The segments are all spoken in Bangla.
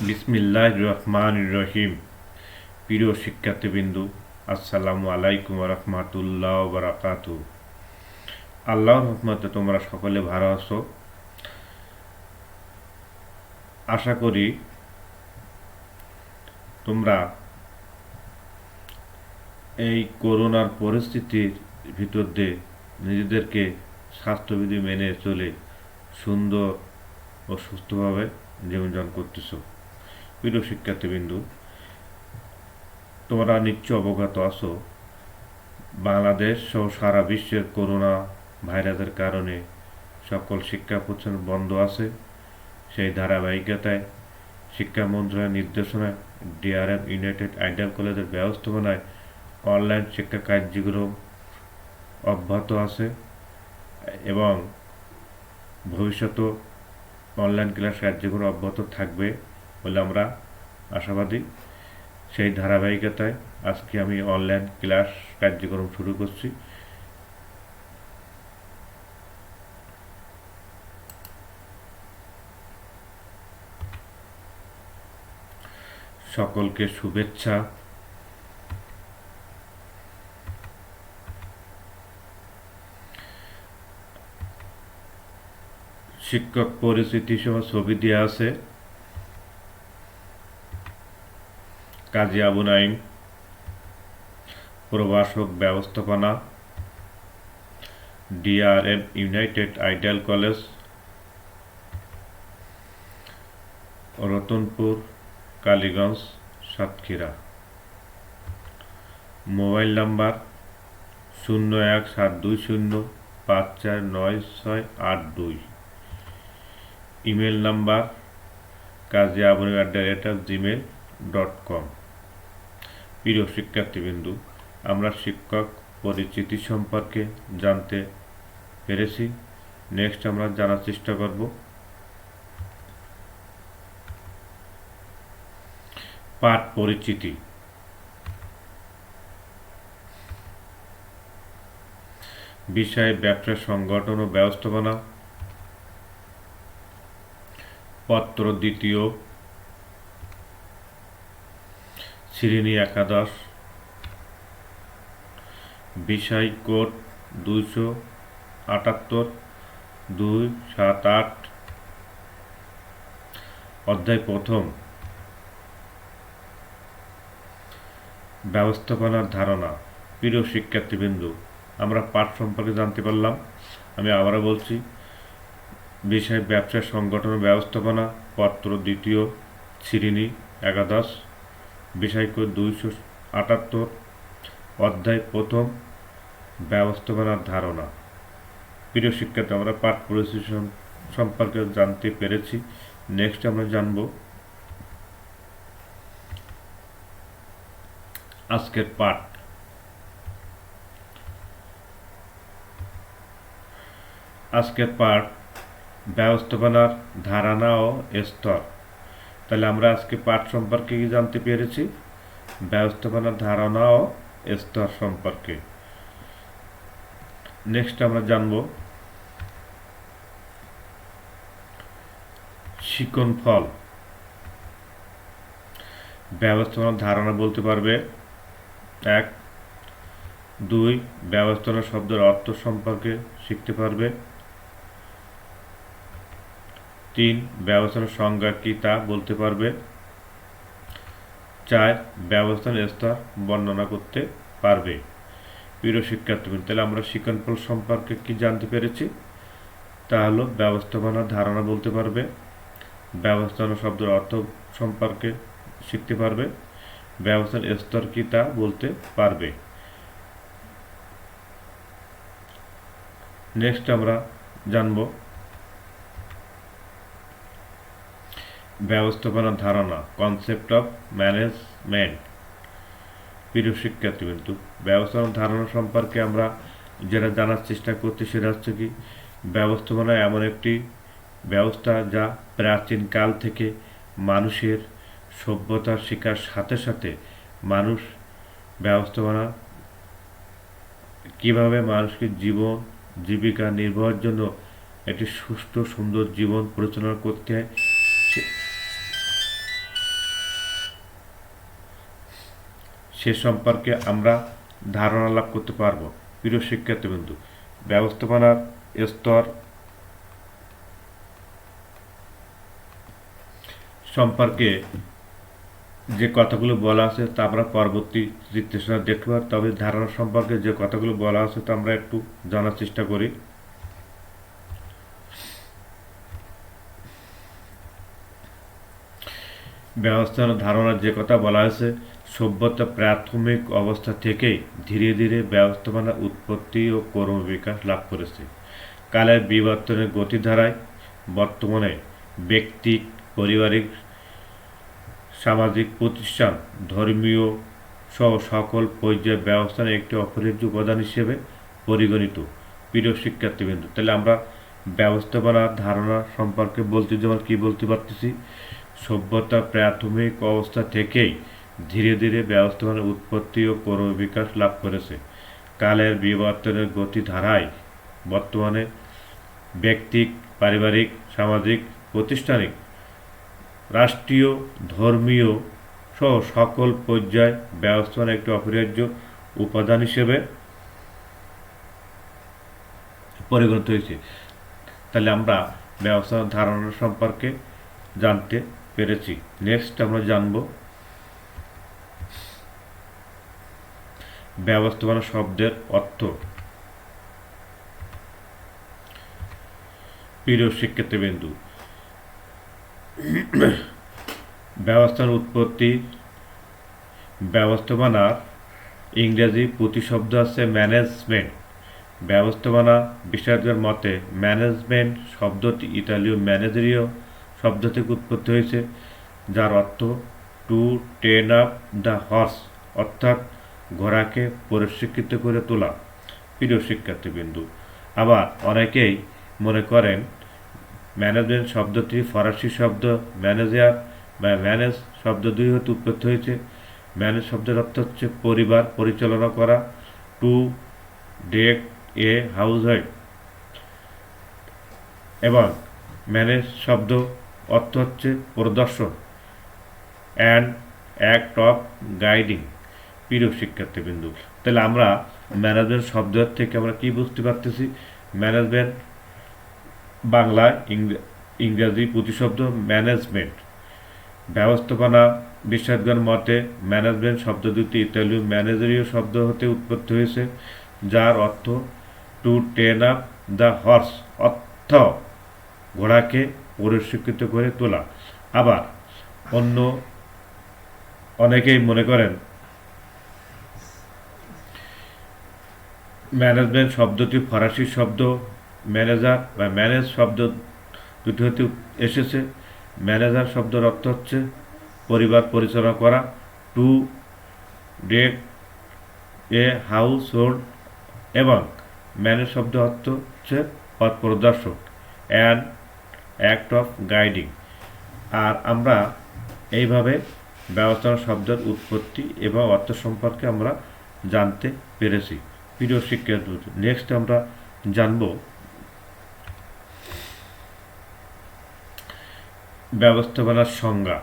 বিসমিল্লাহির রহমানির রহিম। প্রিয় শিক্ষার্থীবৃন্দু, আসসালামু আলাইকুম রহমাতুল্লাহ বারাকাতু। আল্লাহর রহমতে তোমরা সকলে ভালো আছো। আশা করি তোমরা এই করোনার পরিস্থিতির ভিতর দিয়ে নিজেদেরকে স্বাস্থ্যবিধি মেনে চলে সুন্দর ও সুস্থভাবে জীবনযাপন করতেছো। প্রিয় শিক্ষার্থীবৃন্দু, তোমরা নিশ্চয় অবগত আছো বাংলাদেশ সহ সারা বিশ্বের করোনা ভাইরাসের কারণে সকল শিক্ষা প্রতিষ্ঠান বন্ধ আছে। সেই ধারাবাহিকতায় শিক্ষা মন্ত্রণালয়ের নির্দেশনায় ডিআরএম ইউনাইটেড আইডিয়াল কলেজের ব্যবস্থাপনায় অনলাইন শিক্ষা কার্যক্রম অব্যাহত আছে এবং ভবিষ্যতেও অনলাইন ক্লাস কার্যক্রম অব্যাহত থাকবে বলে আমরা আশাবাদী। সেই ধারাবাহিকতায় আজকে আমি অনলাইন ক্লাস কার্যক্রম শুরু করছি। সকলকে শুভেচ্ছা। শিক্ষক পরিচিতি সহ ছবি দেওয়া আছে। কাজী আবু নাঈম, প্রভাষক ব্যবস্থাপনা, DRM United ideal college, Ratanpur, Kaliganj, Satkhira. Mobile number 017205498682। Email number kaziabuni@gmail.com। প্রিয় শিক্ষার্থীবৃন্দু, আমরা শিক্ষক পরিচিতি সম্পর্কে জানতে পেরেছি। নেক্সট আমরা জানার চেষ্টা করব পাঠ পরিচিতি। বিষয় ব্যবসা সংগঠন ও ব্যবস্থাপনা। পত্র দ্বিতীয়, শ্রেণী একাদশ। বিষয় কোড 278-278। অধ্যায় প্রথম, ব্যবস্থাপনার ধারণা। প্রিয় শিক্ষার্থীবৃন্দু, আমরা পাঠ সম্পর্কে জানতে পারলাম। আমি আবারও বলছি, বিষয় ব্যবসা সংগঠন ব্যবস্থাপনা, পত্র দ্বিতীয়, শ্রেণী একাদশ। বিষয় কোড 278। অধ্যায় প্রথম, ব্যবস্থাপনার ধারণা। প্রিয় শিক্ষার্থী, আমরা পাঠ পরিচিতি সম্পর্কে জানতে পেরেছি। নেক্সট আমরা জানব আজকের পাঠ। আজকের পাঠ ব্যবস্থাপনার ধারণা ও স্তর। তাহলে আমরা আজকে পাঠ সম্পর্কে কি জানতে পেরেছি? ব্যবস্থাপনার ধারণা ও স্তর সম্পর্কে। নেক্সট আমরা জানব শিকন ফল। ব্যবস্থাপনার ধারণা বলতে পারবে 1, 2 ব্যবস্থাপনা শব্দের অর্থ সম্পর্কে শিখতে পারবে। 3 ব্যবস্থাপনার সংজ্ঞা কি তা বলতে পারবে। 4 ব্যবস্থাপনার স্তর বর্ণনা করতে পারবে। প্রিয় শিক্ষার্থীবৃন্দ, তাহলে আমরা শিকন ফল সম্পর্কে কি জানতে পেরেছি? তা হলো ব্যবস্থাপনার ধারণা বলতে পারবে, ব্যবস্থাপনা শব্দের অর্থ সম্পর্কে শিখতে পারবে, ব্যবস্থাপনার স্তর কি তা বলতে পারবে। নেক্সট আমরা জানব ব্যবস্থাপনার ধারণা, কনসেপ্ট অফ ম্যানেজমেন্ট। প্রিয় শিক্ষার্থীবৃন্দ, ব্যবস্থাপনার ধারণা সম্পর্কে আমরা যেটা জানার চেষ্টা করছি সেটা হচ্ছে কি, ব্যবস্থাপনা এমন একটি ব্যবস্থা যা প্রাচীনকাল থেকে মানুষের সভ্যতার শিকার সাথে সাথে মানুষ ব্যবস্থাপনা কিভাবে মানুষকে জীবন জীবিকা নির্বাহের জন্য একটি সুষ্ঠু সুন্দর জীবন পরিচালনা করতে হয় সে সম্পর্কে আমরা ধারণা লাভ করতে পারব। প্রিয় শিক্ষার্থীবৃন্দ, ব্যবস্থাপনার স্তর সম্পর্কে যে কথাগুলো বলা আছে তা আমরা পরবর্তী নির্দেশনা দেখতে পারি, তবে ধারণা সম্পর্কে যে কথাগুলো বলা আছে তা আমরা একটু জানার চেষ্টা করি। ব্যবস্থাপনার ধারণার যে কথা বলা হয়েছে, সভ্যতা প্রাথমিক অবস্থা থেকেই ধীরে ধীরে ব্যবস্থাপনা উৎপত্তি ও কর্মবিকাশ লাভ করেছে। কালের বিবর্তনের গতিধারায় বর্তমানে ব্যক্তিক, পারিবারিক, সামাজিক প্রতিষ্ঠান, ধর্মীয় সহ সকল পর্যায়ে ব্যবস্থার একটি অপরিহার্য উপাদান হিসেবে পরিগণিত। প্রিয় শিক্ষার্থীবৃন্দ, তাহলে আমরা ব্যবস্থাপনার ধারণা সম্পর্কে বলতে যেমন কি বলতে পারতেছি, সভ্যতা প্রাথমিক অবস্থা থেকেই ধীরে ধীরে ব্যবস্থাপনার উৎপত্তি ও ক্রমবিকাশ লাভ করেছে। কালের বিবর্তনের গতিধারায় বর্তমানে ব্যক্তিক, পারিবারিক, সামাজিক, প্রাতিষ্ঠানিক, রাষ্ট্রীয়, ধর্মীয় সহ সকল পর্যায়ে ব্যবস্থাপনার একটি অপরিহার্য উপাদান হিসেবে পরিগণিত হয়েছে। তাহলে আমরা ব্যবস্থাপনার ধারণা সম্পর্কে জানতে পেরেছি। নেক্সট আমরা জানব ব্যবস্থাপনা শব্দের অর্থ। প্রিয় শিক্ষার্থীবৃন্দু, ব্যবস্থাপনার উৎপত্তি, ব্যবস্থাপনার ইংরেজি প্রতিশব্দ আছে ম্যানেজমেন্ট। ব্যবস্থাপনা বিশেষজ্ঞের মতে ম্যানেজমেন্ট শব্দটি ইতালীয় ম্যানেজেরিও শব্দ থেকে উৎপত্তি হয়েছে, যার অর্থ to train up the horse, অর্থাৎ ঘোড়াকে প্রশিক্ষিত করে তোলা। প্রিয় শিক্ষার্থীবৃন্দু, আবার অনেকেই মনে করেন ম্যানেজমেন্ট শব্দটি ফরাসি শব্দ ম্যানেজার বা ম্যানেজ শব্দ দুই হতে উৎপত্তি হয়েছে। ম্যানেজ শব্দের অর্থ হচ্ছে পরিবার পরিচালনা করা, to deck a household, এবং ম্যানেজ শব্দ অর্থ হচ্ছে প্রদর্শন, অ্যান্ড অ্যাক্ট অফ গাইডিং। প্রিয় শিক্ষার্থীবৃন্দু, তাহলে আমরা ম্যানেজমেন্ট শব্দের থেকে আমরা কি বুঝতে পারতেছি, ম্যানেজমেন্ট বাংলায় ইংরেজি প্রতিশব্দ ম্যানেজমেন্ট। ব্যবস্থাপনা বিশেষজ্ঞের মতে ম্যানেজমেন্ট শব্দ দুটি ইতালীয় ম্যানেজারিও শব্দ হতে উৎপত্তি হয়েছে, যার অর্থ to train up the horse, অর্থ ঘোড়াকে প্রশিক্ষিত করে তোলা। আবার অনেকেই মনে করেন ম্যানেজমেন্ট শব্দটি ফরাসি শব্দ ম্যানেজার বা ম্যানেজ শব্দ দুটি হতে এসেছে। ম্যানেজার শব্দের অর্থ হচ্ছে পরিবার পরিচালনা করা, to deck a household, এবং ম্যানেজ শব্দ অর্থ হচ্ছে পথ প্রদর্শক, অ্যান্ড অ্যাক্ট অফ গাইডিং। আর আমরা এইভাবে ব্যবস্থাপনা শব্দের উৎপত্তি এবং অর্থ সম্পর্কে আমরা জানতে পেরেছি। প্রিয় শিক্ষার্থী, নেক্সট আমরা জানব ব্যবস্থাপনার সংজ্ঞা।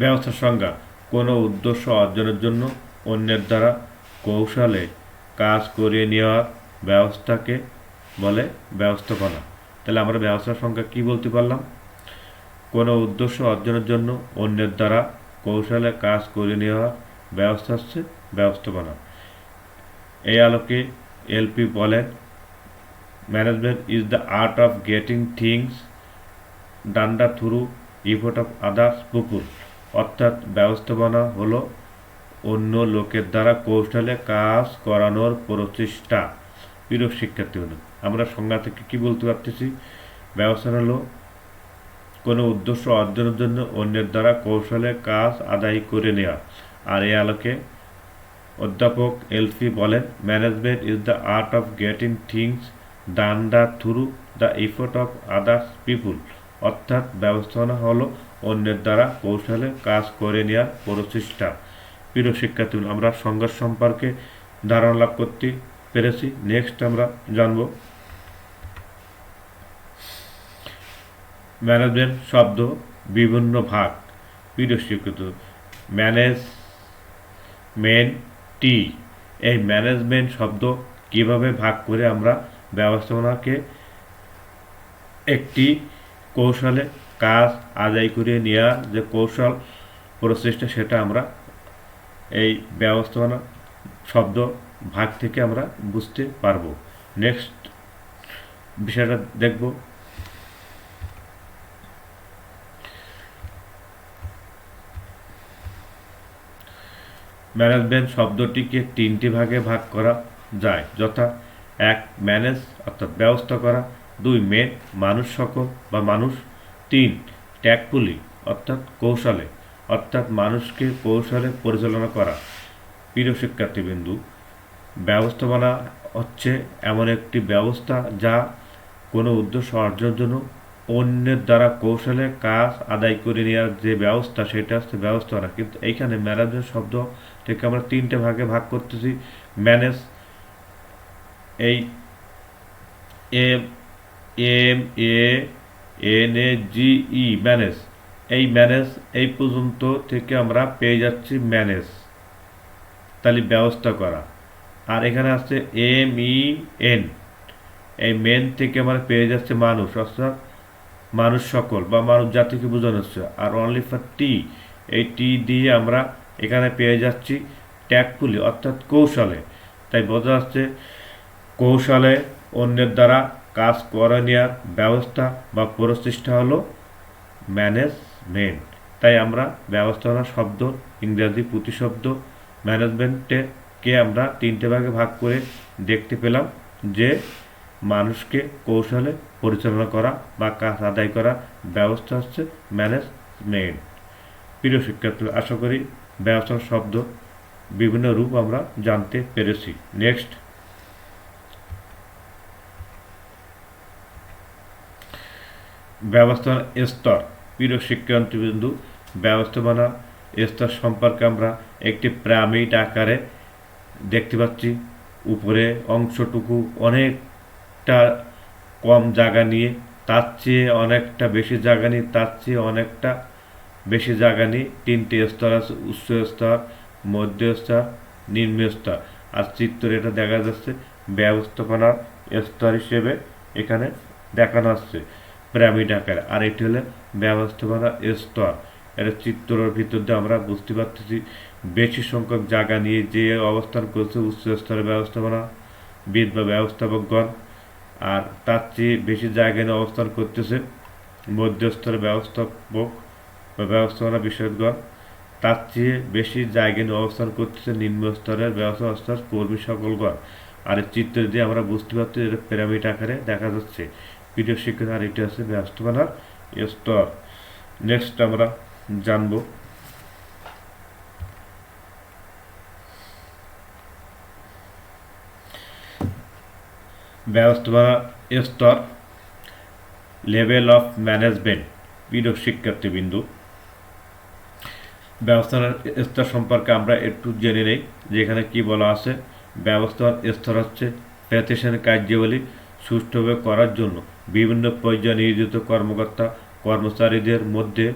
ব্যবস্থার সংজ্ঞা কোনো উদ্দেশ্য অর্জনের জন্য অন্যের দ্বারা কৌশলে কাজ করিয়ে নেওয়ার ব্যবস্থাকে বলে ব্যবস্থাপনা। তাহলে আমরা ব্যবস্থার সংজ্ঞা কি বলতে পারলাম, কোনো উদ্দেশ্য অর্জনের জন্য অন্যের দ্বারা কৌশলে কাজ করিয়ে নেওয়ার ব্যবস্থা হচ্ছে ব্যবস্থাপনা। এই আলোকে এলপি বলেন, management is the art of getting things done the through effort of others people, অর্থাৎ ব্যবস্থাপনা হলো অন্য লোকের দ্বারা কৌশলে কাজ করানোর প্রচেষ্টা। প্রিয় শিক্ষার্থী, হলো আমরা সংজ্ঞা থেকে কি বলতে পারতেছি, ব্যবস্থাপনা হলো কোনো উদ্দেশ্য অর্জনের জন্য অন্যের দ্বারা কৌশলে কাজ আদায় করে নেওয়া। আর এই আলোকে অধ্যাপক এলপি বলেন, management is the art of getting things done the through the effort of others people, অর্থাৎ ব্যবস্থাপনা হলো অন্যের দ্বারা কৌশলে কাজ করে নেওয়ার প্রচেষ্টা। প্রিয় শিক্ষার্থী, আমরা সংজ্ঞা সম্পর্কে ধারণা লাভ করতে পেরেছি। নেক্সট আমরা জানব ম্যানেজমেন্ট শব্দ বিভিন্ন ভাগ স্বীকৃত ম্যানেজমেন্টি। এই ম্যানেজমেন্ট শব্দ কিভাবে ভাগ করে আমরা ব্যবস্থাপনাকে একটি কৌশলে কাজ আদায় করে নেওয়ার যে কৌশল প্রচেষ্টা, সেটা আমরা এই ব্যবস্থাপনা শব্দ ভাগ থেকে আমরা বুঝতে পারবো। নেক্সট বিষয়টা দেখব, ম্যানেজমেন্ট শব্দটিকে তিনটি ভাগে ভাগ করা যায়, যথা 1 ম্যানেজ অর্থাৎ ব্যবস্থা করা, 2 মেন মানুষ সকল বা মানুষ, 3 ট্যাক্টফুলি অর্থাৎ কৌশলে অর্থাৎ মানুষকে কৌশলে পরিচালনা করা। প্রিয় শিক্ষার্থীবৃন্দু, ব্যবস্থাপনা হচ্ছে এমন একটি ব্যবস্থা যা কোনো উদ্দেশ্য অর্জনের জন্য অন্যের দ্বারা কৌশলে কাজ আদায় করে নেওয়ার যে ব্যবস্থা, সেটা হচ্ছে ব্যবস্থাপনা। কিন্তু এইখানে ম্যানেজমেন্ট শব্দ থেকে আমরা তিনটে ভাগে ভাগ করতেছি। ম্যানেজ, এই MANAGE ম্যানেজ, এই ম্যানেজ এই পর্যন্ত থেকে আমরা পেয়ে যাচ্ছি ম্যানেজ, তাহলে ব্যবস্থা করা। আর এখানে আছে MEN, এই মেন থেকে আমরা পেয়ে যাচ্ছে মানুষ অর্থাৎ মানুষ সকল বা মানব জাতিকে বোঝানো হচ্ছে। আর অনলি ফর টি, এই টি দিয়ে আমরা এখানে পেয়ে যাচ্ছি ট্যাক্টফুলি অর্থাৎ কৌশলে। তাই বোঝা যাচ্ছে কৌশলে অন্যের দ্বারা কাজ করে নেওয়ার ব্যবস্থা বা প্রচেষ্টা হলো ম্যানেজমেন্ট। তাই আমরা ব্যবস্থাপনা শব্দ ইংরেজি প্রতিশব্দ ম্যানেজমেন্টকে আমরা তিনটে ভাগে ভাগ করে দেখতে পেলাম, যে মানুষকে কৌশলে পরিচালনা করা বা কাজ আদায় করা ব্যবস্থা হচ্ছে ম্যানেজমেন্ট। প্রিয় শিক্ষার্থী, আশা করি ব্যবস্থাপনা শব্দ বিভিন্ন রূপ আমরা জানতে পেরেছি। নেক্সট, ব্যবস্থাপনা স্তর। প্রিয় শিক্ষার্থীবৃন্দু, ব্যবস্থাপনা স্তর সম্পর্কে আমরা একটি পিরামিড আকারে দেখতে পাচ্ছি। উপরে অংশটুকু অনেকটা কম জায়গা নিয়ে, তার চেয়ে অনেকটা বেশি জায়গা নিয়ে, তার চেয়ে অনেকটা বেশি জায়গা নিয়ে তিনটি স্তর আছে: উচ্চ স্তর, মধ্য স্তর, নিম্ন স্তর। আর চিত্রে এটা দেখা যাচ্ছে ব্যবস্থাপনার স্তর হিসেবে এখানে দেখানো হচ্ছে পিরামিড আকারে। আর এটি হলো ব্যবস্থাপনা স্তর। এটা চিত্রের ভিতর দিয়ে আমরা বুঝতে পারতেছি বেশি সংখ্যক জায়গা নিয়ে যে অবস্থান করছে উচ্চ স্তরের ব্যবস্থাপনাবিদ বা ব্যবস্থাপকগণ, আর তার চেয়ে বেশি জায়গা নিয়ে অবস্থান করতেছে মধ্যস্তরের ব্যবস্থাপক বা ব্যবস্থাপনা বিষয়কগণ, তার চেয়ে বেশি জায়গা নিয়ে অবস্থান করতেছে নিম্ন স্তরের ব্যবস্থাপনা কর্মী সকলগণ। আর এই চিত্র দিয়ে আমরা বুঝতে পারছি এটা পিরামিড আকারে দেখা যাচ্ছে। প্রিয় শিক্ষার্থী, আর এটি হচ্ছে ব্যবস্থাপনার স্তর। নেক্সট আমরা জানবো ব্যবস্থাপনা স্তর, লেভেল অফ ম্যানেজমেন্ট। প্রিয় শিক্ষার্থীবৃন্দু, ব্যবস্থাপনার স্তর সম্পর্কে আমরা একটু জেনে নেই যে এখানে কী বলা আছে। ব্যবস্থাপনার স্তর হচ্ছে প্রেসিডেন্টের কার্যাবলী সুষ্ঠুভাবে করার জন্য বিভিন্ন পর্যায়ে নিয়োজিত কর্মকর্তা কর্মচারীদের মধ্যে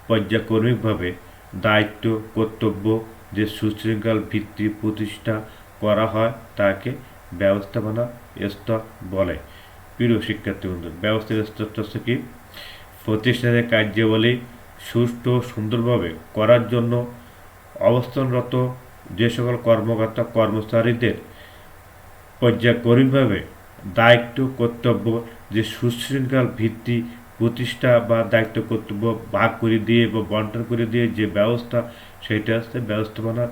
পর্যায়ক্রমিকভাবে দায়িত্ব কর্তব্য যে সুশৃঙ্খল ভিত্তি প্রতিষ্ঠা করা হয় তাকে ব্যবস্থাপনা স্তর বলে। প্রিয় শিক্ষার্থীবৃন্দ, ব্যবস্থাপনা স্তরটা হচ্ছে কি? প্রতিষ্ঠানের কার্যাবলী সুষ্ঠু সুন্দরভাবে করার জন্য অবস্থানরত যে সকল কর্মকর্তা কর্মচারীদের পর্যায়ক্রমিকভাবে দায়িত্ব কর্তব্য যে সুশৃঙ্খল ভিত্তি প্রতিষ্ঠা বা দায়িত্ব কর্তব্য ভাগ করে দিয়ে বা বন্টন করে দিয়ে যে ব্যবস্থা, সেটা হচ্ছে ব্যবস্থাপনার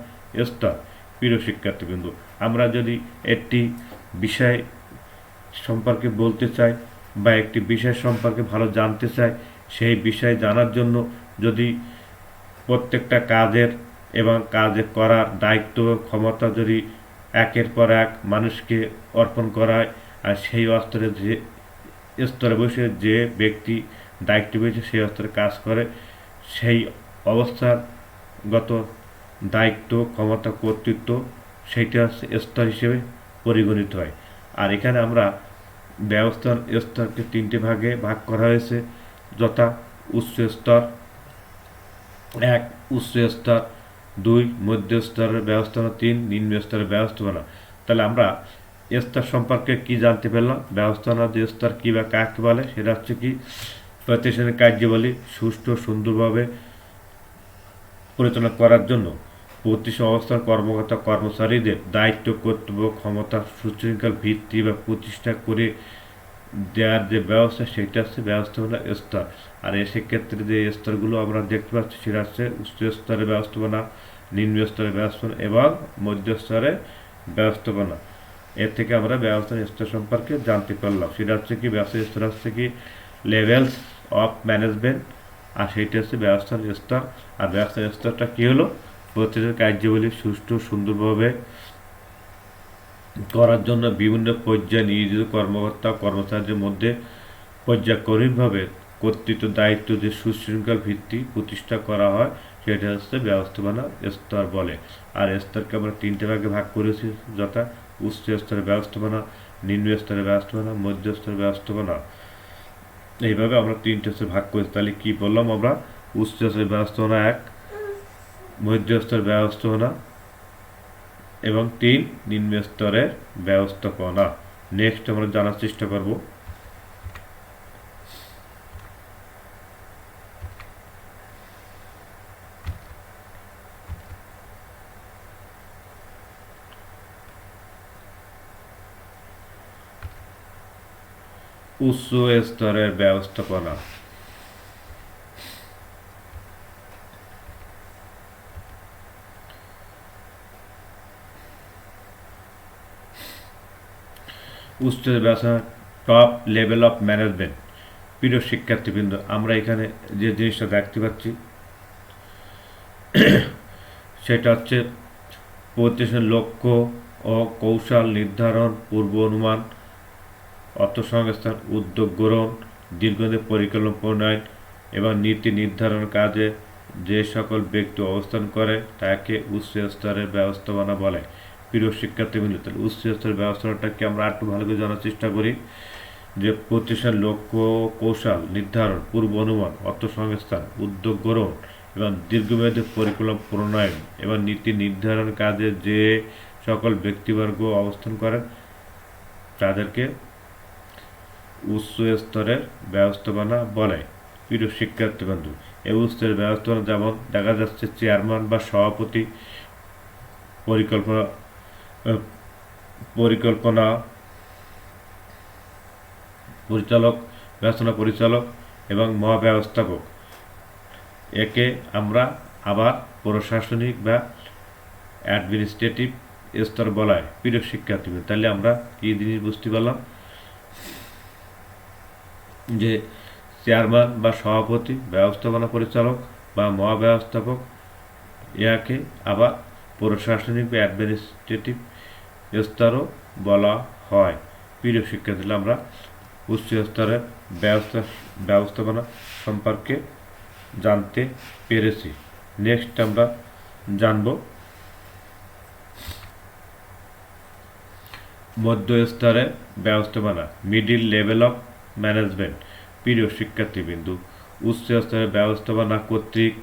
স্তর। প্রিয় শিক্ষার্থীবৃন্দ, আমরা যদি একটি বিষয় সম্পর্কে বলতে চাই বা একটি বিষয় সম্পর্কে ভালো জানতে চাই, সেই বিষয় জানার জন্য যদি প্রত্যেকটা কাজের এবং কাজে করার দায়িত্ব ক্ষমতা যদি একের পর এক মানুষকে অর্পণ করায়, আর সেই স্তরে বসে যে ব্যক্তি দায়িত্ব পেয়েছে সেই স্তরে কাজ করে, সেই অবস্থাগত দায়িত্ব ক্ষমতা কর্তৃত্ব সেইটা স্তর হিসেবে পরিগণিত হয়। আর এখানে আমরা ব্যবস্থার স্তরকে তিনটে ভাগে ভাগ করা হয়েছে, যথা উচ্চ স্তর 1 উচ্চ স্তর, 2 মধ্য স্তরের ব্যবস্থাপনা, 3 নিম্ন স্তরের ব্যবস্থাপনা। তাহলে আমরা স্তর সম্পর্কে কি জানতে পারলাম? ব্যবস্থাপনা যে স্তর কী বা কাকে বলে সেটা হচ্ছে কি প্রতিষ্ঠানের কার্যাবলী সুষ্ঠু সুন্দরভাবে পরিচালনা করার জন্য প্রতিষ্ঠান অবস্থার কর্মকর্তা কর্মচারীদের দায়িত্ব, কর্তব্য, ক্ষমতা, সুশৃঙ্খল ভিত্তি বা প্রতিষ্ঠা করে দেওয়ার যে ব্যবস্থা সেটা হচ্ছে ব্যবস্থাপনা স্তর। আর সেক্ষেত্রে যে স্তরগুলো আমরা দেখতে পাচ্ছি সেটা হচ্ছে উচ্চ স্তরের ব্যবস্থাপনা, নিম্ন স্তরের ব্যবস্থাপনা এবং মধ্য স্তরের ব্যবস্থাপনা। এর থেকে আমরা ব্যবস্থাপনা স্তর সম্পর্কে জানতে পারলাম। সেটা হচ্ছে কি ব্যবস্থা স্তর হচ্ছে কি লেভেলস অফ ম্যানেজমেন্ট, আর সেইটা হচ্ছে ব্যবস্থাপনা স্তর। আর ব্যবস্থাপনা স্তরটা কী হলো? প্রতিটি কার্যাবলী সুষ্ঠু সুন্দরভাবে করার জন্য বিভিন্ন পর্যায়ে নিয়োজিত কর্মকর্তা কর্মচারীদের মধ্যে পর্যায়ক্রমিকভাবে কর্তৃত্ব দায়িত্ব যে সুশৃঙ্খল ভিত্তি প্রতিষ্ঠা করা হয় সেটা হচ্ছে ব্যবস্থাপনা স্তর বলে। আর স্তরকে আমরা 3টে ভাগে ভাগ করেছি, যথা উচ্চ স্তরের ব্যবস্থাপনা, নিম্ন স্তরের ব্যবস্থাপনা, মধ্য স্তরের ব্যবস্থাপনা। এইভাবে আমরা 3টে স্তরে ভাগ করেছি। তাহলে কি বললাম আমরা? উচ্চ স্তরের ব্যবস্থাপনা 1, মধ্য স্তরের ব্যবস্থাপনা এবং 3 নিম্ন স্তরের ব্যবস্থাপনা। নেক্সট আমরা জানার চেষ্টা করব উচ্চ স্তরের ব্যবস্থাপনা। উচ্চ ব্যবস্থাপনা টপ লেভেল অফ ম্যানেজমেন্ট। প্রিয় শিক্ষার্থীবৃন্দ, আমরা এখানে যে জিনিসটা দেখতে পাচ্ছি সেটা হচ্ছে প্রতিষ্ঠানের লক্ষ্য ও কৌশল নির্ধারণ, পূর্ব অনুমান, অর্থসংস্থান, উদ্যোগ গ্রহণ, দীর্ঘমেয়াদী পরিকল্পনা প্রণয়ন এবং নীতি নির্ধারণ কাজে যে সকল ব্যক্তি অবস্থান করে তাকে উচ্চ স্তরের ব্যবস্থাপনা বলে। প্রিয় শিক্ষার্থীবৃন্দ, তাহলে উচ্চ স্তরের ব্যবস্থাপনাটাকে আমরা একটু ভালো করে জানার চেষ্টা করি যে প্রতিষ্ঠান লক্ষ্য কৌশল নির্ধারণ, পূর্ব অনুমান, অর্থসংস্থান, উদ্যোগ গ্রহণ এবং দীর্ঘমেয়াদী পরিকল্পনা প্রণয়ন এবং নীতি নির্ধারণ কাজে যে সকল ব্যক্তিবর্গ অবস্থান করেন তাদেরকে উচ্চ স্তরের ব্যবস্থাপনা বলে। প্রিয় শিক্ষার্থীবৃন্দু, এই উচ্চ স্তরের ব্যবস্থাপনা যেমন দেখা যাচ্ছে চেয়ারম্যান বা সভাপতি, পরিকল্পনা পরিচালক, ব্যবস্থাপনা পরিচালক এবং মহাব্যবস্থাপক। একে আমরা আবার প্রশাসনিক বা অ্যাডমিনিস্ট্রেটিভ স্তর বলা হয়। প্রিয় শিক্ষার্থীবৃন্দ, তাহলে আমরা কি জিনিস বুঝতে পারলাম যে চেয়ারম্যান বা সভাপতি, ব্যবস্থাপনা পরিচালক বা মহাব্যবস্থাপক, ইয়াকে আবার প্রশাসনিক বা অ্যাডমিনিস্ট্রেটিভ স্তরও বলা হয়। প্রিয় শিক্ষার্থী, আমরা উচ্চ স্তরের ব্যবস্থাপনা সম্পর্কে জানতে পেরেছি। নেক্সট আমরা জানব মধ্য স্তরের ব্যবস্থাপনা, মিডিল লেভেল অফ ম্যানেজমেন্ট। প্রিয় শিক্ষার্থীবৃন্দু, উচ্চ স্তরের ব্যবস্থাপনা কর্তৃক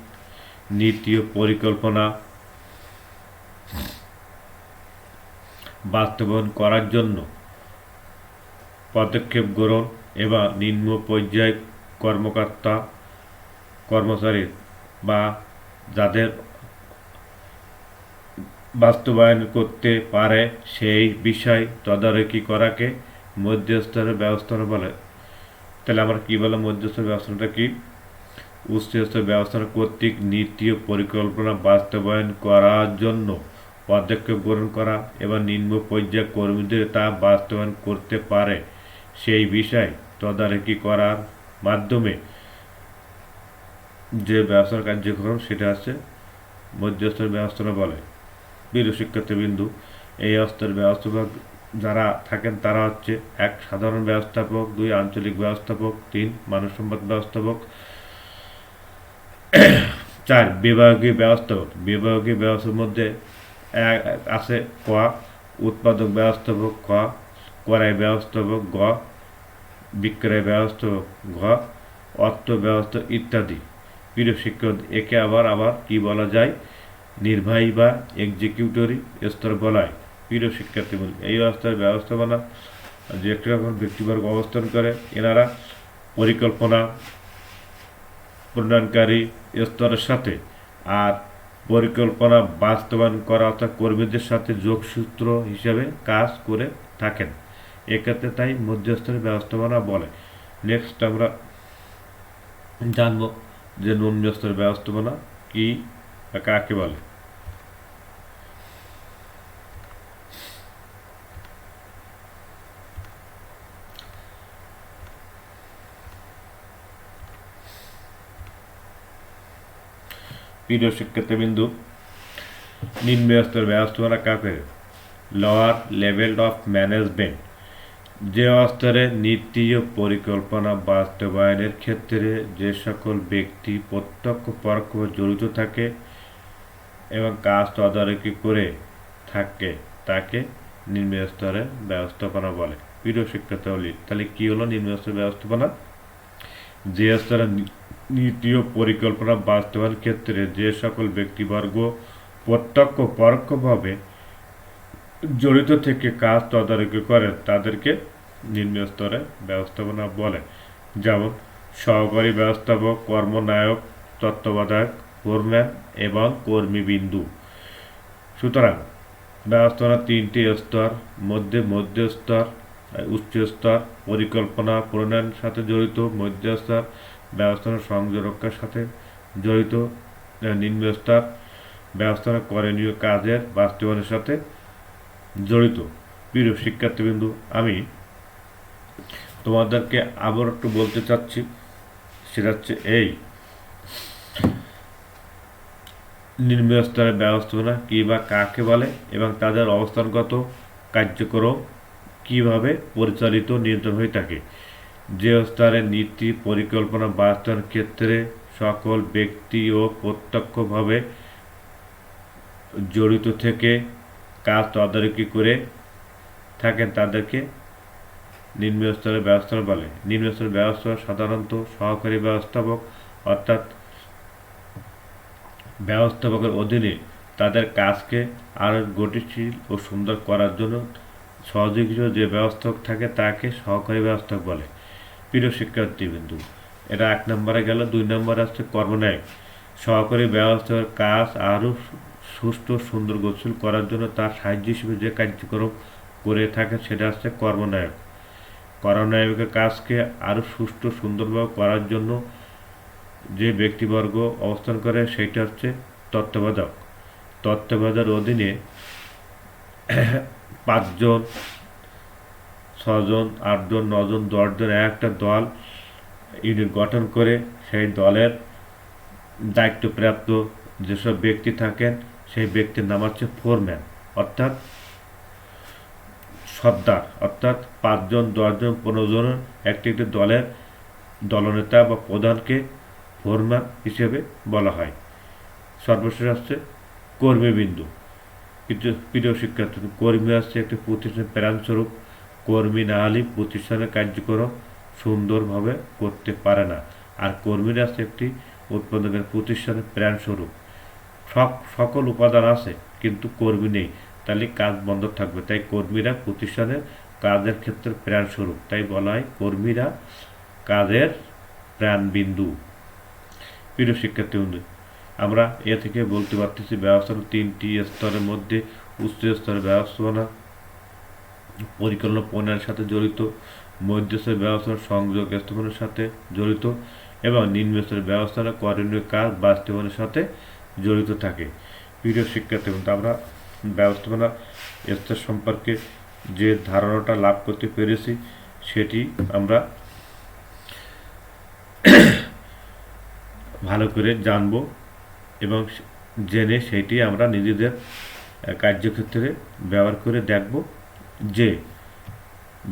নীতি ও পরিকল্পনা বাস্তবায়ন করার জন্য পদক্ষেপ গ্রহণ এবং নিম্ন পর্যায় কর্মকর্তা কর্মচারী বা যাদের বাস্তবায়ন করতে পারে সেই বিষয় তদারকি করাকে মধ্যস্তরের ব্যবস্থাপনা বলে। তাহলে আমরা কী বললাম? মধ্যস্তরের ব্যবস্থাপনাটা কি? উচ্চ স্তরের ব্যবস্থাপনা কর্তৃক নীতি ও পরিকল্পনা বাস্তবায়ন করার জন্য পদক্ষেপ গ্রহণ করা এবং নিম্ন পর্যায়ের কর্মীদের তা বাস্তবায়ন করতে পারে সেই বিষয় তদারকি করার মাধ্যমে যে ব্যবস্থার কার্যক্রম সেটা হচ্ছে মধ্যস্তরের ব্যবস্থাপনা বলে। প্রিয় শিক্ষার্থীবৃন্দু, এই স্তরের ব্যবস্থাপক যারা থাকেন তারা হচ্ছে 1 সাধারণ ব্যবস্থাপক, 2 আঞ্চলিক ব্যবস্থাপক, 3 মানব সম্পদ ব্যবস্থাপক, 4 বিভাগীয় ব্যবস্থাপক। বিভাগীয় ব্যবস্থার মধ্যে আছে ক উৎপাদক ব্যবস্থাপক, খ ক্রয় ব্যবস্থাপক, গ বিক্রয় ব্যবস্থাপক, ঘ অর্থ ব্যবস্থা ইত্যাদি। প্রিয় শিক্ষক, একে আবার আবার কি বলা যায়? নির্বাহী বা এক্সিকিউটরি স্তর বলা হয়। প্রিয় শিক্ষার্থীবৃন্দ, এই স্তরের ব্যবস্থাপনা যে একটি রকম ব্যক্তিবর্গ অবস্থান করে, এনারা পরিকল্পনা প্রণয়নকারী স্তরের সাথে আর পরিকল্পনা বাস্তবায়ন করা অর্থাৎ কর্মীদের সাথে যোগসূত্র হিসেবে কাজ করে থাকেন। এক্ষেত্রে তাই মধ্যস্তরের ব্যবস্থাপনা বলে। নেক্সট আমরা জানব যে নিম্ন স্তরের ব্যবস্থাপনা কি বা কাকে বলে। প্রিয় শিক্ষার্থীবৃন্দ, নিম্ন স্তরের ব্যবস্থাপনা কাকে? লোয়ার লেভেল অফ ম্যানেজমেন্ট, যে স্তরে নীতি ও পরিকল্পনা বাস্তবায়নের ক্ষেত্রে যে সকল ব্যক্তি প্রত্যক্ষ পরোক্ষভাবে জড়িত থাকে এবং কাজ তদারকি করে থাকে তাকে নিম্ন স্তরের ব্যবস্থাপনা বলে। প্রিয় শিক্ষার্থী, তাহলে কি হলো নিম্ন স্তরের ব্যবস্থাপনা? যে স্তরে নীতি ও পরিকল্পনা বাস্তবায়নের ক্ষেত্রে যে সকল ব্যক্তিবর্গ প্রত্যক্ষ পরোক্ষভাবে জড়িত থেকে কাজ তদারকি করে তাদেরকে নিম্ন স্তরে ব্যবস্থাপনা বলে। যেমন সহকারী ব্যবস্থাপক, কর্মনায়ক, তত্ত্বাবধায়ক, ফোরম্যান এবং কর্মীবিন্দু। সুতরাং ব্যবস্থাপনা তিনটি স্তর, মধ্যস্তর, উচ্চ স্তর, পরিকল্পনা প্রণয়নের সাথে জড়িত, মধ্যস্তর, ব্যবস্থাপনা সংযোগ রক্ষার সাথে জড়িত, নিম্ন স্তর, ব্যবস্থাপনা করণীয় কাজের বাস্তবায়নের সাথে জড়িত। প্রিয় শিক্ষার্থীবৃন্দু, আমি তোমাদেরকে আবার একটু বলতে চাচ্ছি, সেটা হচ্ছে এই নিম্ন স্তরের ব্যবস্থাপনা কী বা কাকে বলে এবং তাদের অবস্থানগত কার্যক্রম কিভাবে পরিচালিত নিয়ন্ত্রণ হয়ে থাকে। যে স্তরে নীতি পরিকল্পনা বাস্তবায়নের ক্ষেত্রে সকল ব্যক্তি ও প্রত্যক্ষভাবে জড়িত থেকে কাজ তদারকি করে থাকেন তাদেরকে নিম্ন স্তরের ব্যবস্থাপনা বলে। নিম্ন স্তরের ব্যবস্থাপনা সাধারণত সহকারী ব্যবস্থাপক অর্থাৎ ব্যবস্থাপকের অধীনে তাদের কাজকে আরও গতিশীল ও সুন্দর করার জন্য সহযোগী যে ব্যবস্থাপক থাকে তাকে সহকারী ব্যবস্থাপক বলে। প্রিয় শিক্ষার্থীবৃন্দু, এটা 1 নম্বরে গেল। 2 নম্বরে আসছে কর্মনায়ক। সহকারী ব্যবস্থাপকের কাজ আরও সুষ্ঠু সুন্দর গতিশীল করার জন্য তার সাহায্য হিসেবে যে কার্যক্রম করে থাকে সেটা হচ্ছে কর্মনায়ক। কর্মনায়কের কাজকে আরও সুষ্ঠু সুন্দরভাবে করার জন্য যে ব্যক্তিবর্গ অবস্থান করে সেইটা হচ্ছে তত্ত্বাবধায়ক। তত্ত্বাবধায়কের অধীনে 5 জন, 6 জন, 8 জন, 9 জন, 10 জন একটা দল ইউনিট গঠন করে সেই দলের দায়িত্বপ্রাপ্ত যেসব ব্যক্তি থাকেন সেই ব্যক্তির নাম হচ্ছে ফোরম্যান অর্থাৎ সর্দার। অর্থাৎ 5 জন, 10 জন, 15 জনের একটি দলের দলনেতা বা প্রধানকে ফোরম্যান হিসেবে বলা হয়। সর্বশেষ আসছে কর্মীবিন্দু। কিন্তু প্রিয় শিক্ষার্থী, কর্মী আসছে একটি প্রতিষ্ঠানের প্রাণস্বরূপ। কর্মী না হলে প্রতিষ্ঠানের কার্যক্রম সুন্দরভাবে করতে পারে না। আর কর্মীরা আছে একটি উৎপাদনের প্রতিষ্ঠানের প্রাণস্বরূপ। সকল উপাদান আছে কিন্তু কর্মী নেই, তাহলে কাজ বন্ধ থাকবে। তাই কর্মীরা প্রতিষ্ঠানের কাজের ক্ষেত্রে প্রাণস্বরূপ, তাই বলা হয় কর্মীরা কাজের প্রাণবিন্দু। প্রিয় শিক্ষার্থীবৃন্দ, আমরা এ থেকে বলতে পারতেছি ব্যবস্থাপনা 3টি স্তরের মধ্যে উচ্চ স্তরের ব্যবস্থাপনা পরিকল্পনা প্রণয়নের সাথে জড়িত, মধ্যস্তরের ব্যবস্থাপনা সংযোগ স্থাপনের সাথে জড়িত এবং নিম্ন স্তরের ব্যবস্থাপনা করণীয় কাজ বাস্তবায়নের সাথে জড়িত থাকে। প্রিয় শিক্ষার্থীবৃন্দ, আমরা ব্যবস্থাপনা স্তর সম্পর্কে যে ধারণাটা লাভ করতে পেরেছি সেটি আমরা ভালো করে জানব এবং জেনে সেটি আমরা নিজেদের কার্যক্ষেত্রে ব্যবহার করে দেখব যে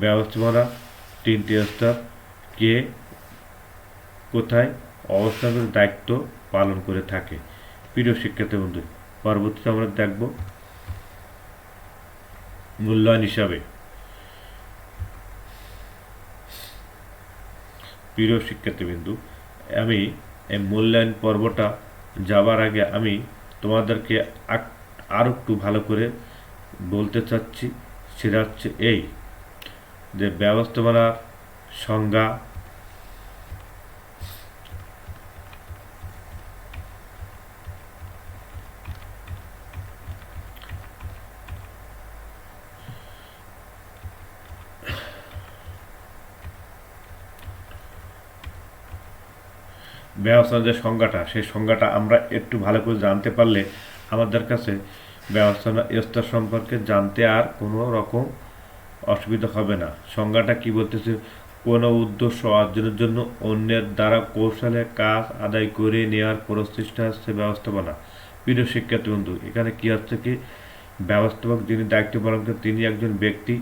ব্যবস্থাপনা 3টি স্তর কে কোথায় অবস্থান করে দায়িত্ব পালন করে থাকে। প্রিয় শিক্ষার্থীবৃন্দ, পরবর্তীতে আমরা দেখব মূল্যায়ন হিসাবে। প্রিয় শিক্ষার্থীবৃন্দ, আমি এই মূল্যায়ন পর্বটা যাওয়ার আগে আমি তোমাদেরকে আরও একটু ভালো করে বলতে চাচ্ছি, সেটা হচ্ছে এই যে ব্যবস্থাপনার সংজ্ঞা। ব্যবস্থাপনার যে সংজ্ঞাটা, সেই সংজ্ঞাটা আমরা একটু ভালো করে জানতে পারলে আমাদের কাছে ব্যবস্থাপনা স্তর সম্পর্কে জানতে আর কোনো রকম অসুবিধা হবে না। সংজ্ঞাটা কি বলতেছে? কোনো উদ্দেশ্য অর্জনের জন্য অন্যের দ্বারা কৌশলে কাজ আদায় করে নেওয়ার প্রচেষ্টা হচ্ছে ব্যবস্থাপনা। প্রিয় শিক্ষার্থী বন্ধু, এখানে কি হচ্ছে কি, ব্যবস্থাপক যিনি দায়িত্ব পালন করেন তিনি একজন ব্যক্তি,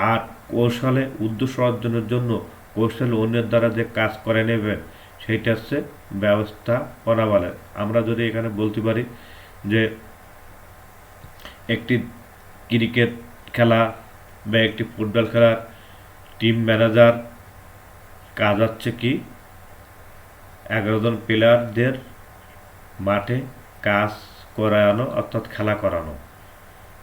আর কৌশলে উদ্দেশ্য অর্জনের জন্য কৌশলে অন্যের দ্বারা যে কাজ করে নেবেন সেইটা হচ্ছে ব্যবস্থাপনা বলে। আমরা যদি এখানে বলতে পারি যে একটি ক্রিকেট খেলা বা একটি ফুটবল খেলার টিম ম্যানেজার কাজ হচ্ছে কি, 11 জন প্লেয়ারদের মাঠে কাজ করানো অর্থাৎ খেলা করানো।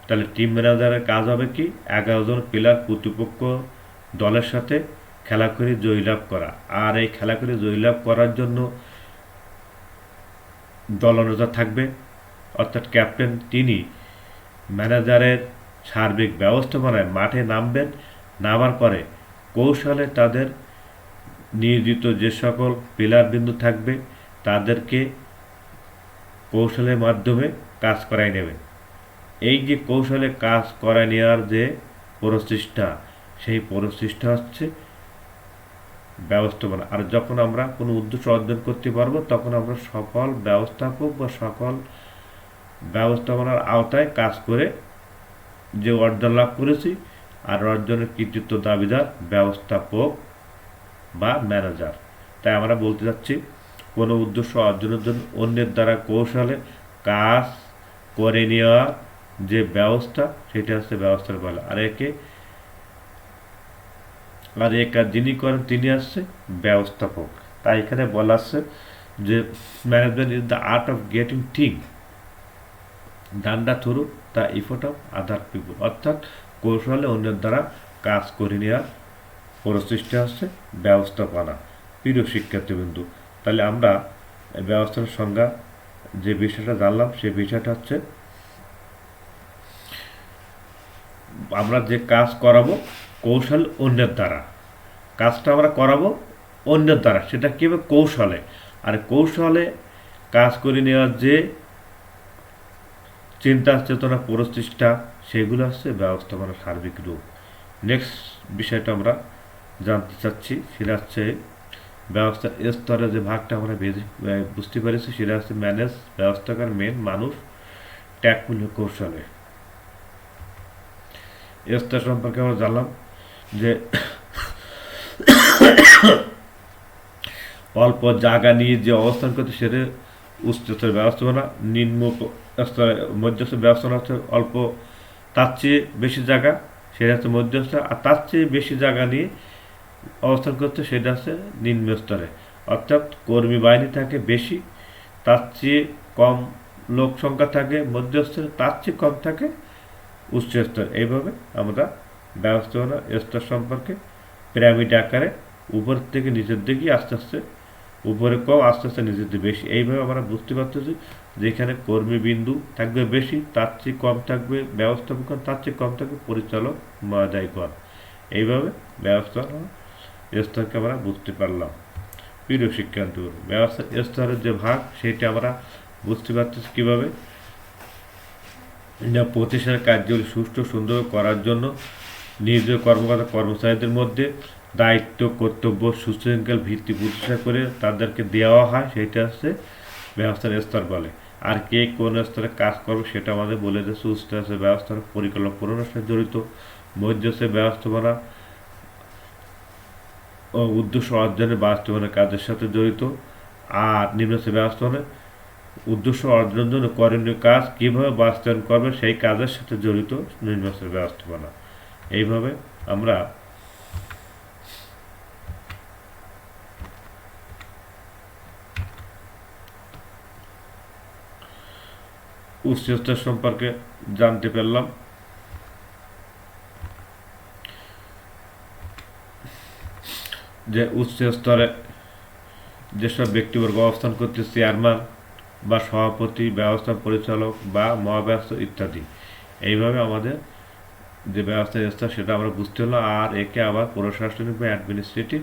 তাহলে টিম ম্যানেজারের কাজ হবে কি, 11 জন প্লেয়ার প্রতিপক্ষ দলের সাথে খেলা করে জয়লাভ করা। আর এই খেলা করে জয়লাভ করার জন্য দলনেতা থাকবে অর্থাৎ ক্যাপ্টেন, তিনি ম্যানেজারের সার্বিক ব্যবস্থাপনায় মাঠে নামবেন। নামার পরে কৌশলে তাদের নিয়োজিত যে সকল প্লেয়ারবৃন্দ থাকবে তাদেরকে কৌশলের মাধ্যমে কাজ করাই নেবেন। এই যে কৌশলে কাজ করায় নেওয়ার যে প্রচেষ্টা, সেই প্রচেষ্টা হচ্ছে ব্যবস্থাপনা। আর যখন আমরা কোনো উদ্দেশ্য অর্জন করতে পারবো তখন আমরা সকল ব্যবস্থাপক বা সকল ব্যবস্থাপনার আওতায় কাজ করে যে অর্জন লাভ করেছি, আর অর্জনের কৃতিত্ব দাবিদার ব্যবস্থাপক বা ম্যানেজার। তাই আমরা বলতে চাচ্ছি, কোনো উদ্দেশ্য অর্জনের জন্য অন্যের দ্বারা কৌশলে কাজ করে নেওয়া যে ব্যবস্থা, সেটা হচ্ছে ব্যবস্থার বলা। আর এই কাজ যিনি করেন তিনি হচ্ছে ব্যবস্থাপক। তাই এখানে বলা আছে যে management is the art of getting thing done the through the effort of other people, অর্থাৎ কৌশলে অন্যের দ্বারা কাজ করে নেওয়ার প্রচেষ্টা হচ্ছে ব্যবস্থাপনা। প্রিয় শিক্ষার্থীবৃন্দু, তাহলে আমরা ব্যবস্থার সংজ্ঞা যে বিষয়টা জানলাম, সেই বিষয়টা হচ্ছে আমরা যে কাজ করাবো কৌশল অন্যের দ্বারা, কাজটা আমরা করাবো অন্যের দ্বারা, সেটা কি হবে, কৌশলে। আর কৌশলে কাজ করে নেওয়ার যে চিন্তা চেতনা প্রচেষ্টা, সেগুলো হচ্ছে ব্যবস্থাপনার সার্বিক রূপ। নেক্সট বিষয়টা আমরা জানতে চাচ্ছি, সেটা হচ্ছে ব্যবস্থা স্তরে যে ভাগটা আমরা বুঝতে পেরেছি, সেটা হচ্ছে ম্যানেজ, ব্যবস্থাকার, মেন, মানুষ, ট্যাকমূল্য, কৌশলে। স্তর সম্পর্কে আমরা জানলাম যে অল্প জায়গা নিয়ে যে অবস্থান করতে সেটা উচ্চস্তরের ব্যবস্থাপনা, নিম্ন স্তরে মধ্যস্থ ব্যবস্থাপনা হচ্ছে অল্প, তার চেয়ে বেশি জায়গা সেটা হচ্ছে মধ্যস্থ, আর তার চেয়ে বেশি জায়গা নিয়ে অবস্থান করতে সেটা হচ্ছে নিম্ন স্তরে। অর্থাৎ কর্মী বাহিনী থাকে বেশি, তার চেয়ে কম লোক সংখ্যা থাকে মধ্যস্তরে, তার চেয়ে কম থাকে উচ্চ স্তর। এইভাবে আমরা ব্যবস্থাপনা স্তর সম্পর্কে পিরামিড আকারে উপর থেকে নিচের দিকে আস্তে আস্তে, উপরে কম আস্তে আস্তে নিচের দিকে বেশি, এইভাবে আমরা বুঝতে পারতেছি। যেখানে কর্মী বিন্দু থাকবে বেশি, তার চেয়ে কম থাকবে ব্যবস্থাপকগণ, তার চেয়ে কম থাকবে পরিচালক মহোদয়গণ। এইভাবে ব্যবস্থাপনা স্তরকে আমরা বুঝতে পারলাম। প্রিয় শিক্ষার্থী, ব্যবস্থা স্তরের যে ভাগ সেটা আমরা বুঝতে পারতেছি কীভাবে, প্রতিষ্ঠানের কার্যগুলি সুষ্ঠু সুন্দর করার জন্য নিয়োজিত কর্মকর্তা কর্মচারীদের মধ্যে দায়িত্ব, কর্তব্য, সুশৃঙ্খল ভিত্তি প্রতিষ্ঠা করে তাদেরকে দেওয়া হয়, সেটা হচ্ছে ব্যবস্থার স্তর বলে। আর কে কোন স্তরে কাজ করবে সেটা আমাদের বলে দিচ্ছে। উচ্চ স্তরের ব্যবস্থার পরিকল্পনা পূরণের সাথে জড়িত, মধ্যস্থের ব্যবস্থাপনা ও উদ্দেশ্য অর্জনের বাস্তবায়নের কাজের সাথে জড়িত, আর নিম্নস্তরের ব্যবস্থাপনা উদ্দেশ্য অর্জনের জন্য করণীয় কাজ কীভাবে বাস্তবায়ন করবে সেই কাজের সাথে জড়িত নিম্নস্তরের ব্যবস্থাপনা। এইভাবে আমরা উচ্চস্তর সম্পর্কে জানতে পারলাম। যে উচ্চ স্তরে যেসব ব্যক্তিবর্গ অবস্থান করতে, চেয়ারম্যান বা সভাপতি, ব্যবস্থা পরিচালক বা মহাব্যবস্থা ইত্যাদি, এইভাবে আমাদের যে ব্যবস্থা স্তর সেটা আমরা বুঝতে হলো। আর একে আবার প্রশাসনিক বা অ্যাডমিনিস্ট্রেটিভ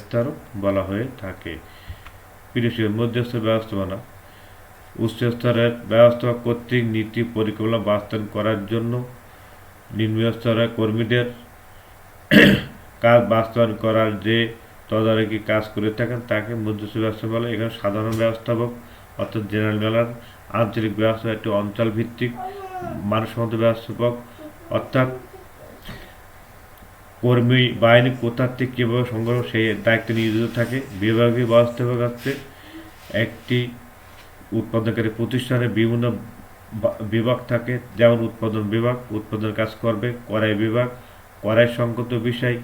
স্তরও বলা হয়ে থাকে। প্রিয় মধ্যস্থ ব্যবস্থাপনা উচ্চ স্তরের ব্যবস্থা কর্তৃক নীতি পরিকল্পনা বাস্তবায়ন করার জন্য নিম্ন স্তরের কর্মীদের কাজ বাস্তবায়ন করার যে তদারকি কাজ করে থাকেন তাকে মধ্যস্থ ব্যবস্থাপক বলে। এখানে সাধারণ ব্যবস্থাপক অর্থাৎ জেনারেল ম্যানেজার, আঞ্চলিক ব্যবস্থা একটি অঞ্চল ভিত্তিক মানসম্মত ব্যবস্থাপক অর্থাৎ কর্মী বাহিনী কোথার থেকে কীভাবে সংগ্রহ সেই দায়িত্বে নিয়োজিত থাকে। বিভাগীয় ব্যবস্থাপক হচ্ছে একটি উৎপাদনকারী প্রতিষ্ঠানে বিভিন্ন বিভাগ থাকে, যেমন উৎপাদন বিভাগ উৎপাদন কাজ করবে, কড়াই বিভাগ কড়াই সংক্রান্ত বিষয়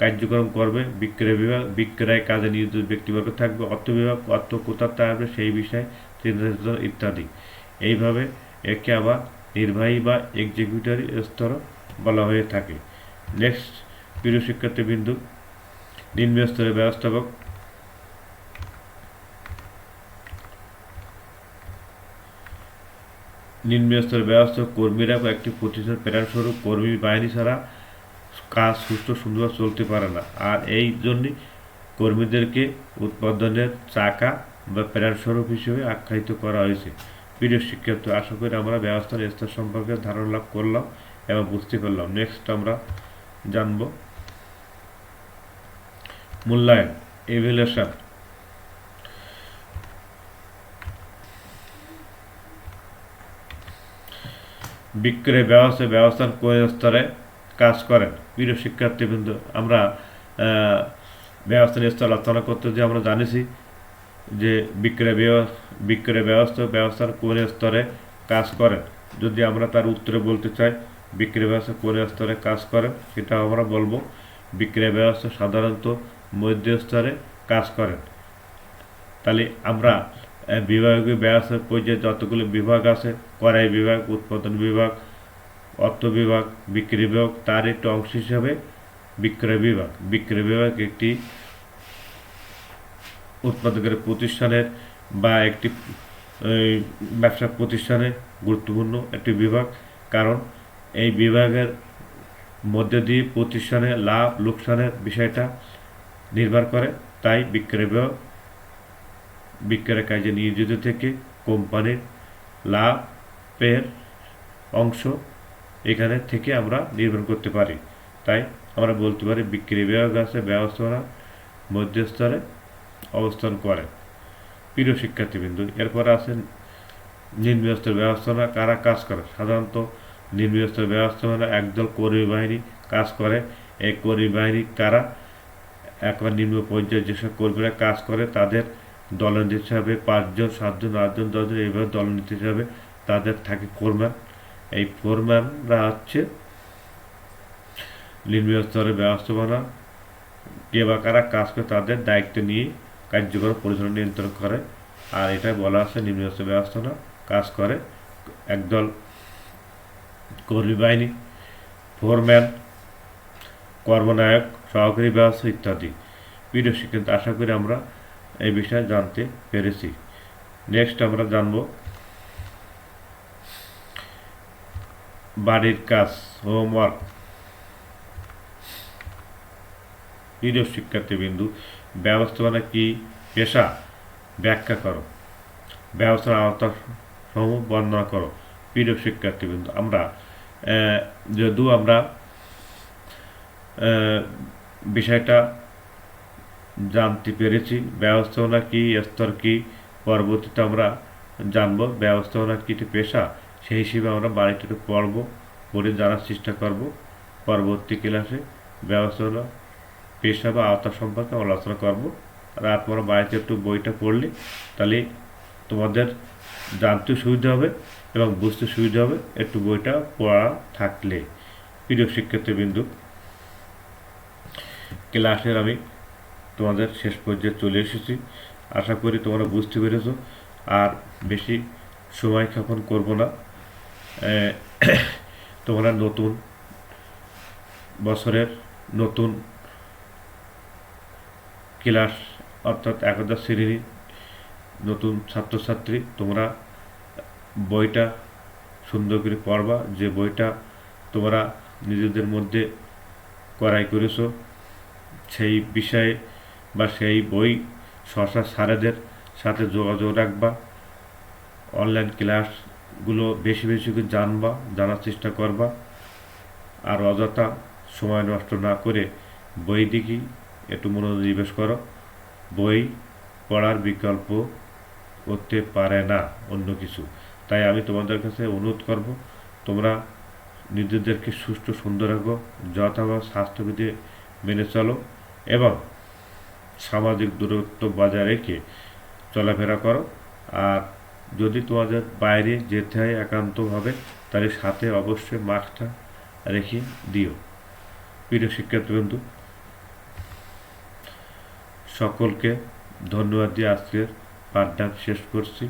কার্যক্রম করবে, বিক্রয় বিভাগ বিক্রয় কাজে নিয়োজিত ব্যক্তিবর্গ থাকবে, অর্থ বিভাগ অর্থ কোথার থাকবে সেই বিষয় ইত্যাদি। এইভাবে একে আবার নির্বাহী বা এক্সিকিউটিভ স্তর বলা হয়ে থাকে। নেক্সট, প্রিয় শিক্ষার্থীবৃন্দু, নিম্ন স্তরের ব্যবস্থাপক নিম্ন স্তরের ব্যবস্থাপক কর্মীরা একটি প্রতিষ্ঠান প্রেরণস্বরূপ কর্মী বাহিনী ছাড়া কাজ সুষ্ঠু সুন্দরভাবে চলতে পারে না। আর এই জন্যই কর্মীদেরকে উৎপাদনের চাকা বা প্রেরণস্বরূপ হিসেবে আখ্যায়িত করা হয়েছে। প্রিয় শিক্ষার্থী, আশা করি আমরা ব্যবস্থার স্তর সম্পর্কে ধারণা লাভ করলাম এবং বুঝতে পারলাম। নেক্সট আমরা জানব মূল্যায়ন, ইভ্যালুয়েশন। বিক্রয় ব্যবস্থার কোন স্তরে কাজ করেন? প্রিয় শিক্ষার্থীবৃন্দ, আমরা ব্যবস্থার স্তর আলোচনা করতে যে আমরা জানিছি যে বিক্রয় ব্যবস্থার কোন স্তরে কাজ করেন। যদি আমরা তার উত্তরে বলতে চাই বিক্রয় ব্যবস্থা কোন স্তরে কাজ করেন, সেটা আমরা বলবো বিক্রয় ব্যবস্থা সাধারণত মধ্য স্তরে কাজ করেন। তাহলে আমরা বিভাগীয় ব্যবস্থার পর্যায়ে যতগুলো বিভাগ আছে, কড়াই বিভাগ, উৎপাদন বিভাগ, অর্থ বিভাগ, বিক্রয় বিভাগ, তার একটি অংশ হিসাবে বিক্রয় বিভাগ। বিক্রয় বিভাগ একটি উৎপাদকের প্রতিষ্ঠানের বা একটি ব্যবসা প্রতিষ্ঠানের গুরুত্বপূর্ণ একটি বিভাগ, কারণ এই বিভাগের মধ্যে দিয়ে প্রতিষ্ঠানের লাভ লোকসানের বিষয়টা নির্ভর করে। তাই বিক্রয় বিভাগ বিক্রয় কাজে নিয়োজিত থেকে কোম্পানির লাভের অংশ এখানে থেকে আমরা নির্ভর করতে পারি। তাই আমরা বলতে পারি বিক্রয় বিভাগ আছে ব্যবস্থাপনা মধ্যস্তরে অবস্থান করে। প্রিয় শিক্ষার্থীবৃন্দু, এরপর আছে নিম্ন স্তরের ব্যবস্থাপনা কারা কাজ করে। সাধারণত নিম্ন স্তরের ব্যবস্থাপনা একদল কর্মী বাহিনী কাজ করে। এই কর্মী বাহিনী কারা? একবার নিম্ন পর্যায়ে যেসব কর্মীরা কাজ করে তাদের দলনীতি হিসাবে 5 জন 7 জন 8 জন 10 জন এইভাবে দলনীতি হিসাবে তাদের থাকে ফোরম্যান। এই ফোরম্যানরা হচ্ছে নিম্ন স্তরের ব্যবস্থাপনা কে বা কারা কাজ করে তাদের দায়িত্ব নিয়ে কার্যক্রম পরিচালনা নিয়ন্ত্রণ করে। আর এটাই বলা আছে নিম্ন স্তরের ব্যবস্থাপনা কাজ করে একদল কর্মী বাহিনী, ফোরম্যান, কর্মনায়ক, সহকারী ব্যবস্থা ইত্যাদি। প্রিয় শিক্ষার্থী, আশা করি আমরা এই বিষয়ে জানতে পেরেছি। নেক্সট আমরা জানব বাড়ির কাজ, হোমওয়ার্ক। প্রিয় শিক্ষার্থীবৃন্দু, ব্যবস্থাপনা কি পেশা? ব্যাখ্যা করো। ব্যবস্থার আওতা সমূহ বর্ণনা করো। প্রিয় শিক্ষার্থীবৃন্দু, আমরা যদিও আমরা বিষয়টা জানতে পেরেছি ব্যবস্থাপনা কি, স্তর কি, পরবর্তীতে আমরা জানব ব্যবস্থাপনা কি পেশা। সেই হিসেবে আমরা বাড়িতে পড়ে জানার চেষ্টা করব। পরবর্তী ক্লাসে ব্যবস্থাপনা পেশা বা আওতা সম্পর্কে আলোচনা করব। আর আপনারা বাড়িতে একটু বইটা পড়লে তাহলে তোমাদের জানতে সুবিধা হবে এবং বুঝতে সুবিধা হবে একটু বইটা পড়া থাকলে। প্রিয় শিক্ষার্থীবৃন্দু, ক্লাসের আমি তোমাদের শেষ পর্যায়ে চলে এসেছি। আশা করি তোমরা বুঝতে পেরেছ। আর বেশি সময় ক্ষেপণ করব না। তোমরা নতুন বছরের নতুন ক্লাস অর্থাৎ একাদশ শ্রেণীর নতুন ছাত্রছাত্রী, তোমরা বইটা সুন্দর করে পড়বা। যে বইটা তোমরা নিজেদের মধ্যে করাই করেছো সেই বিষয়ে বা সেই বই স্যারেদের সাথে যোগাযোগ রাখবা। অনলাইন ক্লাসগুলো বেশি বেশি করে জানার চেষ্টা করবা। আর অযথা সময় নষ্ট না করে বই দিকে একটু মনোনিবেশ করো। বই পড়ার বিকল্প করতে পারে না অন্য কিছু। তাই আমি তোমাদের কাছে অনুরোধ করব, তোমরা নিজেদেরকে সুস্থ সুন্দর রাখো, যথাযথ স্বাস্থ্যবিধি মেনে চলো এবং সামাজিক দূরত্ব বজায় রেখে চলাফেরা করো। আর যদি তোমাদের বাইরে যেতে হয় একান্তভাবে, তাহলে সাথে অবশ্যই মাস্কটা রেখে দিও। প্রিয় শিক্ষার্থীবৃন্দ, সকলকে ধন্যবাদ দিয়ে আজকের পাঠদান শেষ করছি।